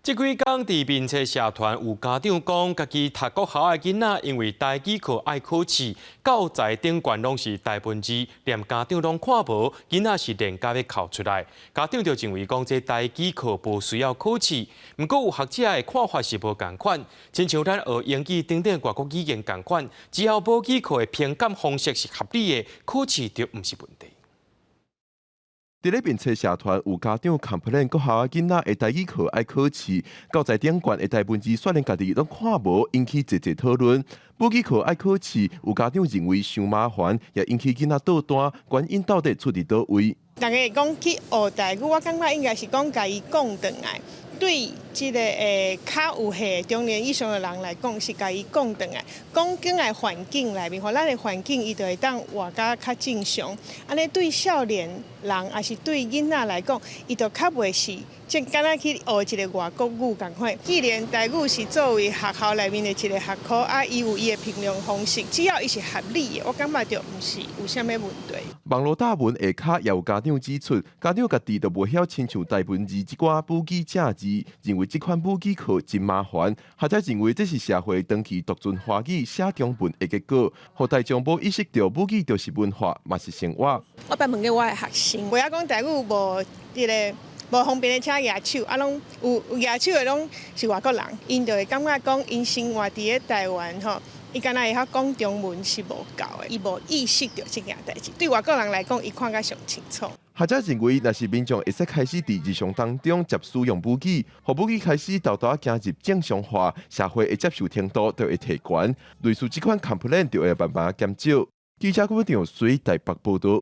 这几天，伫民册社团有家长讲，家己读国校的囡仔因为台语课爱考试，教材顶悬拢是大文字，连家长拢看无，囡仔是连家要哭出来。家长就认为讲，这台语课无需要考试。不过有学者的看法是无共款，亲像咱学英语等等外国语言共款，只要母语课的评鉴方式是合理的，考试就毋是问题。伫咧民册社团有家长 complain 国校仔囡仔的台语课爱考试，教材顶悬的大文字虽然家己拢看无，引起侪侪讨论。母语课爱考试，有家长认为伤麻烦，也引起囡仔倒单，原因到底出伫倒位？大家讲去学台语，我感觉应该是讲家己讲转来。对即个较有系中年以上的人来讲，是家己讲转来，讲进来环境内面，和咱的环境，伊就会当活甲较正常。安尼对少年人，也是对囡仔来讲，伊就较袂是，即敢若去学一个外国语共款。既然台语是作为学校内面的一个学科，啊，伊有伊的评量方式，只要伊是合理的，我感觉就毋是有啥物问题。网络大文下骹也有家长指出，家长家己都无晓亲像大文字即寡母语正字，认为即款母语课真麻烦。学者认为这是社会长期独尊华语写中文的结果，互大众无意识到母语就是文化，嘛是生活。我捌问过我的学生，我讲台语无迄个无方便的请举手，啊，拢有举手的拢是外国人，因就会感觉讲因生活伫咧台湾吼。伊敢若会晓讲中文是无够的，伊无意识到这件代志。对外国人来讲，伊看甲上清楚。学者认为，若是民众会使开始伫日常当中接使用母语，互母语开始豆豆走入正常化，社会的接受程度就会提悬。类似这款 complaint 就会慢慢减少。记者郭长随台北报道。